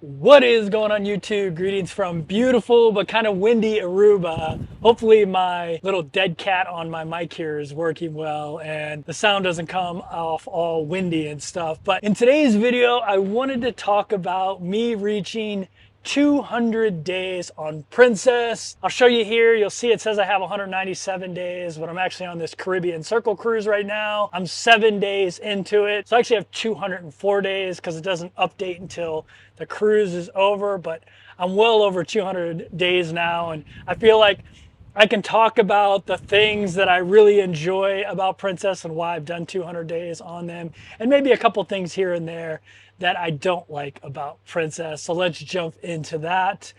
What is going on YouTube? Greetings from beautiful but kind of windy Aruba. Hopefully my little dead cat on my mic here is working well and the sound doesn't come off all windy and stuff. But in today's video, I wanted to talk about me reaching 200 days on Princess. I'll show you here. You'll see it says I have 197 days, but I'm actually on this Caribbean Circle cruise right now. I'm 7 days into it. So I actually have 204 days because it doesn't update until the cruise is over, but I'm well over 200 days now. And I feel like I can talk about the things that I really enjoy about Princess and why I've done 200 days on them, and maybe a couple things here and there that I don't like about Princess. So let's jump into that.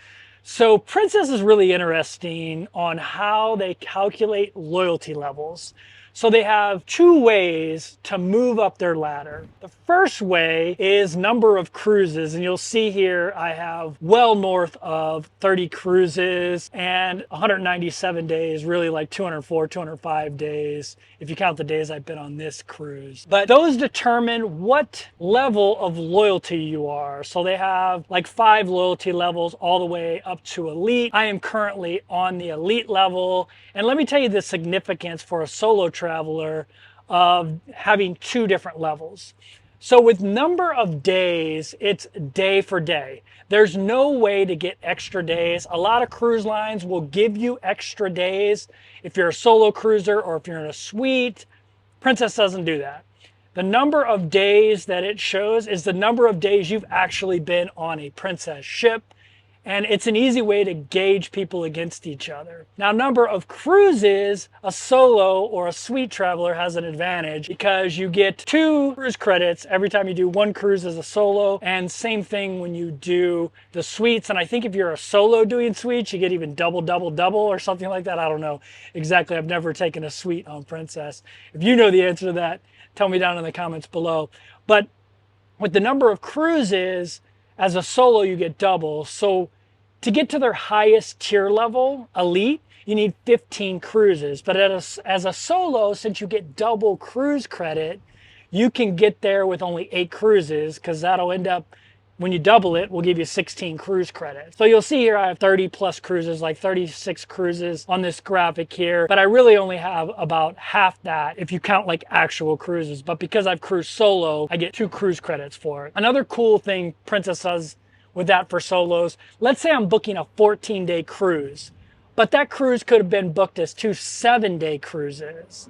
So Princess is really interesting on how they calculate loyalty levels. So they have two ways to move up their ladder. The first way is number of cruises. And you'll see here I have well north of 30 cruises and 197 days, really like 204, 205 days, if you count the days I've been on this cruise. But those determine what level of loyalty you are. So they have like 5 loyalty levels all the way up to elite. I am currently on the elite level. And let me tell you the significance for a solo traveler of having 2 different levels. So with number of days, it's day for day. There's no way to get extra days. A lot of cruise lines will give you extra days if you're a solo cruiser or if you're in a suite. Princess doesn't do that. The number of days that it shows is the number of days you've actually been on a Princess ship. And it's an easy way to gauge people against each other. Now, number of cruises, a solo or a suite traveler has an advantage because you get 2 cruise credits every time you do 1 cruise as a solo, and same thing when you do the suites. And I think if you're a solo doing suites, you get even double, double, double or something like that. I don't know exactly. I've never taken a suite on Princess. If you know the answer to that, tell me down in the comments below. But with the number of cruises, as a solo, you get double. So to get to their highest tier level, elite, you need 15 cruises. But as a solo, since you get double cruise credit, you can get there with only 8 cruises because that'll end up, when you double it, will give you 16 cruise credits. So you'll see here I have 30 plus cruises, like 36 cruises on this graphic here. But I really only have about half that if you count like actual cruises. But because I've cruised solo, I get 2 cruise credits for it. Another cool thing Princess does with that for solos, let's say I'm booking a 14-day cruise, but that cruise could have been booked as 2 7-day cruises.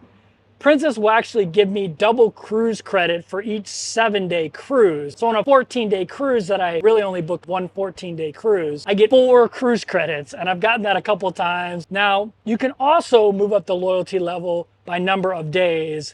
Princess will actually give me double cruise credit for each 7-day cruise. So on a 14-day cruise that I really only booked 1 14-day cruise, I get 4 cruise credits, and I've gotten that a couple of times. Now, you can also move up the loyalty level by number of days,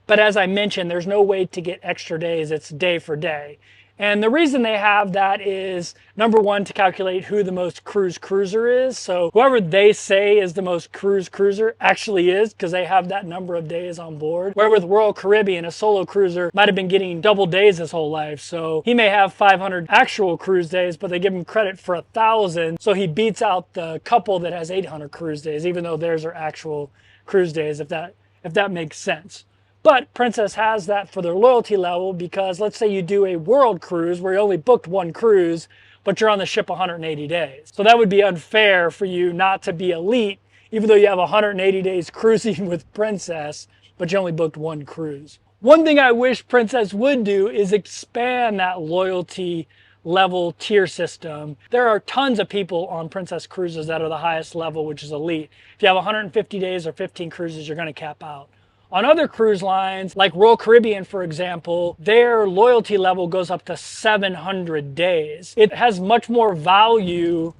but as I mentioned, there's no way to get extra days. It's day for day. And the reason they have that is, number one, to calculate who the most cruiser is. So whoever they say is the most cruiser actually is, because they have that number of days on board. Where with Royal Caribbean, a solo cruiser might have been getting double days his whole life. So he may have 500 actual cruise days, but they give him credit for 1,000. So he beats out the couple that has 800 cruise days, even though theirs are actual cruise days, if that makes sense. But Princess has that for their loyalty level because let's say you do a world cruise where you only booked 1 cruise, but you're on the ship 180 days. So that would be unfair for you not to be elite, even though you have 180 days cruising with Princess, but you only booked 1 cruise. One thing I wish Princess would do is expand that loyalty level tier system. There are tons of people on Princess cruises that are the highest level, which is elite. If you have 150 days or 15 cruises, you're going to cap out. On other cruise lines, like Royal Caribbean, for example, their loyalty level goes up to 700 days. It has much more value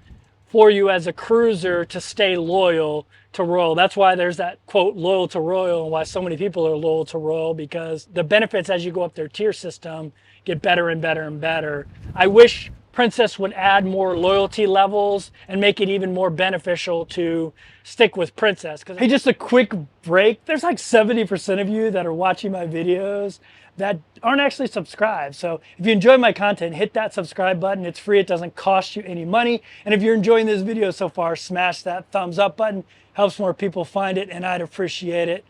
for you as a cruiser to stay loyal to Royal. That's why there's that quote, loyal to Royal, and why so many people are loyal to Royal, because the benefits as you go up their tier system get better and better and better. I wish Princess would add more loyalty levels and make it even more beneficial to stick with Princess. Hey, just a quick break. There's like 70% of you that are watching my videos that aren't actually subscribed. So if you enjoy my content, hit that subscribe button. It's free. It doesn't cost you any money. And if you're enjoying this video so far, smash that thumbs up button. Helps more people find it, and I'd appreciate it.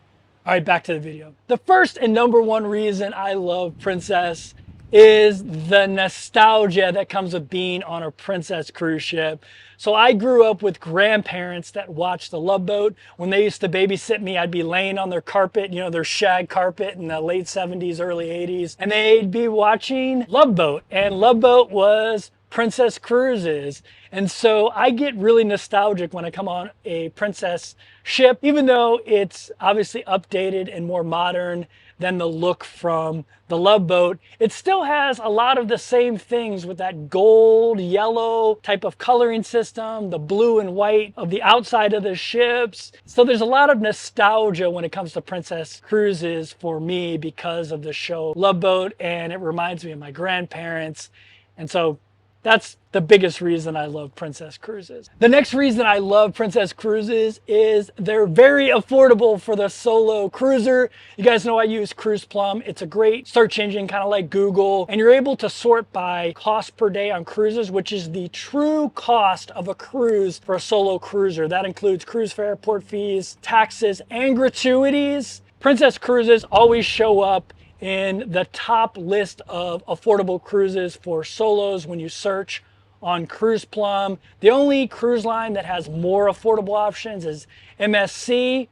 All right, back to the video. The first and number one reason I love Princess is the nostalgia that comes with being on a Princess cruise ship. So I grew up with grandparents that watched the Love Boat. When they used to babysit me, I'd be laying on their carpet, their shag carpet in the late 70s, early 80s, and they'd be watching Love Boat. And Love Boat was Princess cruises. And so I get really nostalgic when I come on a Princess ship, even though it's obviously updated and more modern than the look from the Love Boat. It still has a lot of the same things with that gold, yellow type of coloring system, the blue and white of the outside of the ships. So there's a lot of nostalgia when it comes to Princess cruises for me because of the show Love Boat, and it reminds me of my grandparents. And so that's the biggest reason I love Princess cruises. The next reason I love Princess cruises is they're very affordable for the solo cruiser. You guys know I use Cruise Plum. It's a great search engine, kind of like Google, and you're able to sort by cost per day on cruises, which is the true cost of a cruise for a solo cruiser. That includes cruise fare, port fees, taxes, and gratuities. Princess cruises always show up in the top list of affordable cruises for solos when you search on Cruise Plum. The only cruise line that has more affordable options is MSC.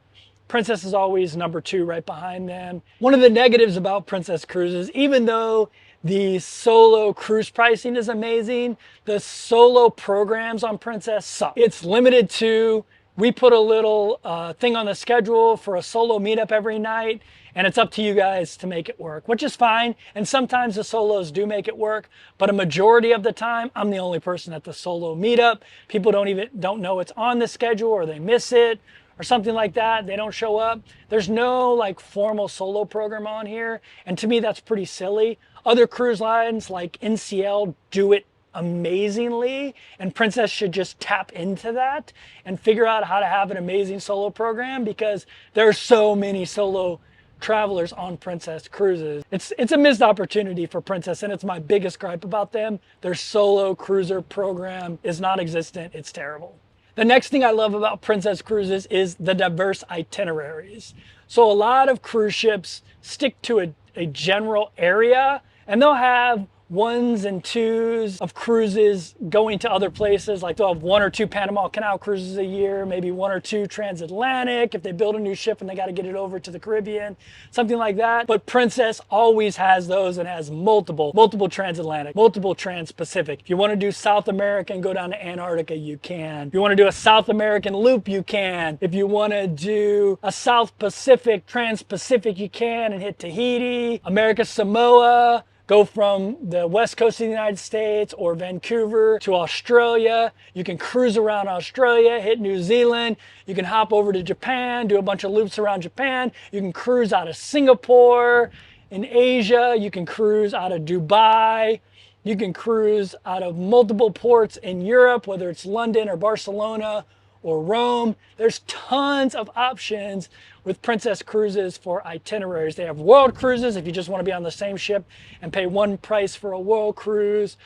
Princess is always number 2 right behind them. One of the negatives about Princess cruises, even though the solo cruise pricing is amazing, the solo programs on Princess suck. It's limited to, we put a little thing on the schedule for a solo meetup every night, and it's up to you guys to make it work, which is fine. And sometimes the solos do make it work, but a majority of the time, I'm the only person at the solo meetup. People don't know it's on the schedule, or they miss it or something like that. They don't show up. There's no like formal solo program on here. And to me, that's pretty silly. Other cruise lines like NCL do it amazingly, and Princess should just tap into that and figure out how to have an amazing solo program, because there are so many solo travelers on Princess cruises. It's a missed opportunity for Princess, and it's my biggest gripe about them. Their solo cruiser program is non-existent. It's terrible. The next thing I love about Princess cruises is the diverse itineraries. So a lot of cruise ships stick to a general area, and they'll have 1s and 2s of cruises going to other places. Like they'll have 1 or 2 Panama Canal cruises a year, maybe 1 or 2 transatlantic if they build a new ship and they got to get it over to the Caribbean, something like that. But Princess always has those, and has multiple transatlantic, multiple trans-Pacific. If you want to do South America and go down to Antarctica, you can. If you want to do a South American loop, you can. If you want to do a South Pacific, trans-Pacific, you can, and hit Tahiti, America Samoa, go from the west coast of the United States or Vancouver to Australia. You can cruise around Australia, hit New Zealand. You can hop over to Japan, do a bunch of loops around Japan. You can cruise out of Singapore. In Asia, you can cruise out of Dubai. You can cruise out of multiple ports in Europe, whether it's London or Barcelona or Rome. There's tons of options with Princess cruises for itineraries. They have world cruises if you just want to be on the same ship and pay one price for a world cruise.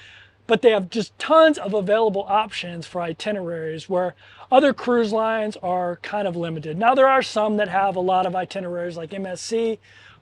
But they have just tons of available options for itineraries, where other cruise lines are kind of limited. Now, there are some that have a lot of itineraries like MSC,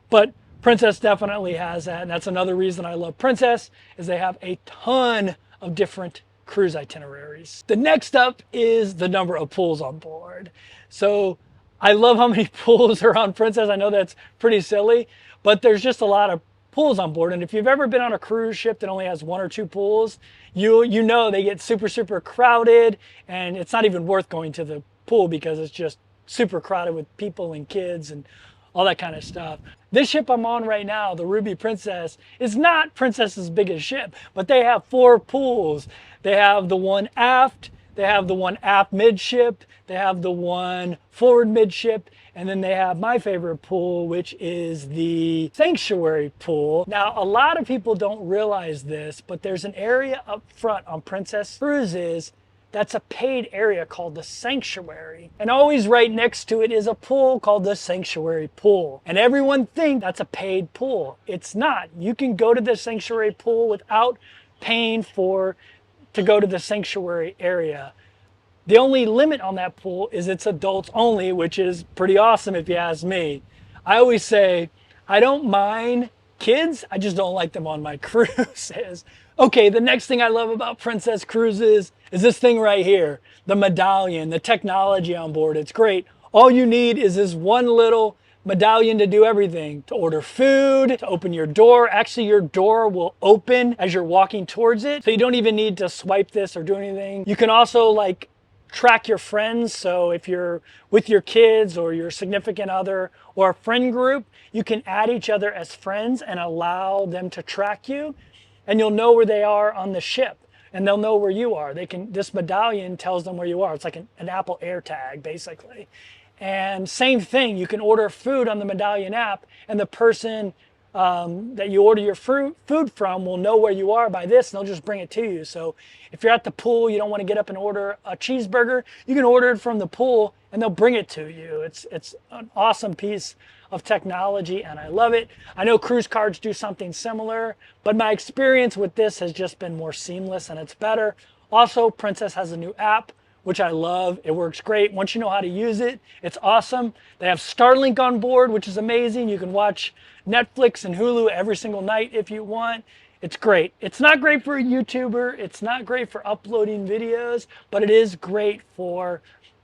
but Princess definitely has that. And that's another reason I love Princess, is they have a ton of different cruise itineraries. The next up is the number of pools on board. So I love how many pools are on Princess. I know that's pretty silly, but there's just a lot of pools on board. And if you've ever been on a cruise ship that only has 1 or 2 pools, you know they get super crowded, and it's not even worth going to the pool because it's just super crowded with people and kids and all that kind of stuff. This ship I'm on right now, the Ruby Princess, is not Princess's biggest ship, but they have 4 pools. They have the one aft, they have the one aft midship, they have the one forward midship, and then they have my favorite pool, which is the Sanctuary pool. Now, a lot of people don't realize this, but there's an area up front on Princess cruises that's a paid area called the Sanctuary. And always right next to it is a pool called the Sanctuary pool. And everyone thinks that's a paid pool. It's not. You can go to the Sanctuary pool without paying to go to the Sanctuary area. The only limit on that pool is it's adults only, which is pretty awesome if you ask me. I always say, I don't mind kids. I just don't like them on my cruises. Okay, the next thing I love about Princess Cruises is this thing right here, the Medallion, the technology on board. It's great. All you need is this one little Medallion to do everything, to order food, to open your door. Actually, your door will open as you're walking towards it. So you don't even need to swipe this or do anything. You can also like track your friends. So if you're with your kids or your significant other or a friend group, you can add each other as friends and allow them to track you, and you'll know where they are on the ship and they'll know where you are. This Medallion tells them where you are. It's like an Apple AirTag basically. And same thing, you can order food on the Medallion app, and the person that you order your food from will know where you are by this, and they'll just bring it to you. So if you're at the pool, you don't want to get up and order a cheeseburger, you can order it from the pool and they'll bring it to you. It's an awesome piece of technology and I love it. I know cruise cards do something similar, but my experience with this has just been more seamless and it's better. Also, Princess has a new app, which I love. It works great. Once you know how to use it, it's awesome. They have Starlink on board, which is amazing. You can watch Netflix and Hulu every single night if you want. It's great. It's not great for a YouTuber. It's not great for uploading videos, but it is great for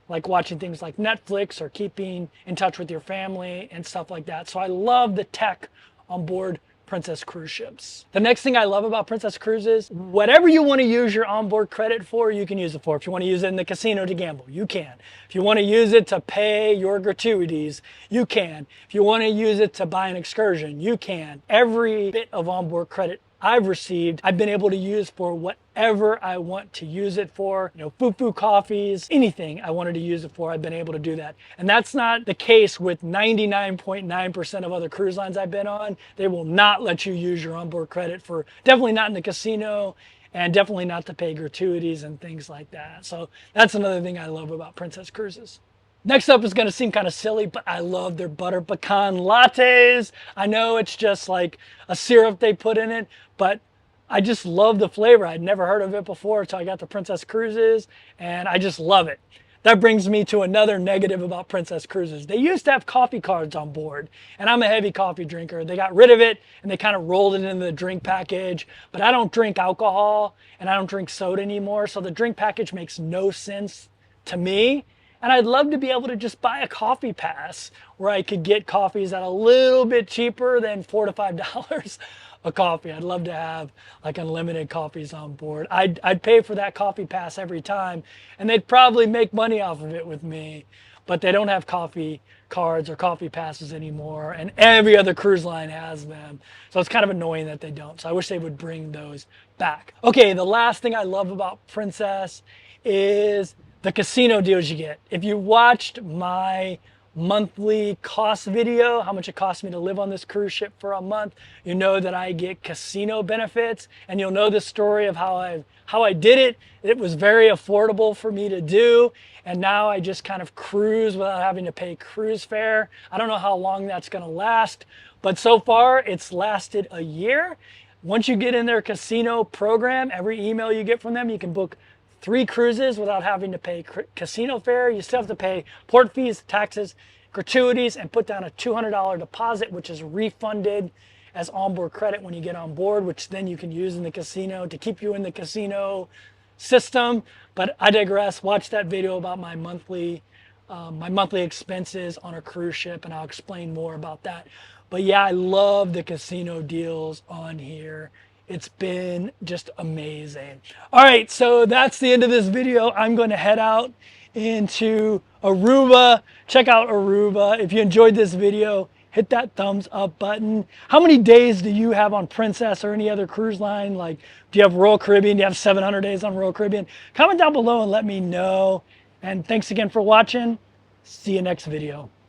like watching things like Netflix or keeping in touch with your family and stuff like that. So I love the tech on board Princess cruise ships. The next thing I love about Princess Cruises, whatever you want to use your onboard credit for, you can use it for. If you want to use it in the casino to gamble, you can. If you want to use it to pay your gratuities, you can. If you want to use it to buy an excursion, you can. Every bit of onboard credit I've received, I've been able to use for whatever I want to use it for. You know, foo-foo coffees, anything I wanted to use it for, I've been able to do that. And that's not the case with 99.9% of other cruise lines I've been on. They will not let you use your onboard credit for, definitely not in the casino, and definitely not to pay gratuities and things like that. So that's another thing I love about Princess Cruises. Next up is going to seem kind of silly, but I love their butter pecan lattes. I know it's just like a syrup they put in it, but I just love the flavor. I'd never heard of it before until I got the Princess Cruises, and I just love it. That brings me to another negative about Princess Cruises. They used to have coffee cards on board, and I'm a heavy coffee drinker. They got rid of it, and they kind of rolled it into the drink package, but I don't drink alcohol, and I don't drink soda anymore, so the drink package makes no sense to me. And I'd love to be able to just buy a coffee pass where I could get coffees at a little bit cheaper than $4 to $5 a coffee. I'd love to have like unlimited coffees on board. I'd pay for that coffee pass every time, and they'd probably make money off of it with me. But they don't have coffee cards or coffee passes anymore, and every other cruise line has them. So it's kind of annoying that they don't. So I wish they would bring those back. Okay, the last thing I love about Princess is the casino deals you get. If you watched my monthly cost video, how much it cost me to live on this cruise ship for a month, you know that I get casino benefits, and you'll know the story of how I did it. It was very affordable for me to do, and now I just kind of cruise without having to pay cruise fare. I don't know how long that's going to last, but so far it's lasted a year. Once you get in their casino program, every email you get from them, you can book 3 cruises without having to pay casino fare. You still have to pay port fees, taxes, gratuities, and put down a $200 deposit, which is refunded as onboard credit when you get on board, which then you can use in the casino to keep you in the casino system. But I digress. Watch that video about my monthly expenses on a cruise ship, and I'll explain more about that. But yeah, I love the casino deals on here. It's been just amazing. All right, so that's the end of this video. I'm going to head out into Aruba. Check out Aruba. If you enjoyed this video, hit that thumbs up button. How many days do you have on Princess or any other cruise line? Like, do you have Royal Caribbean? Do you have 700 days on Royal Caribbean? Comment down below and let me know. And thanks again for watching. See you next video.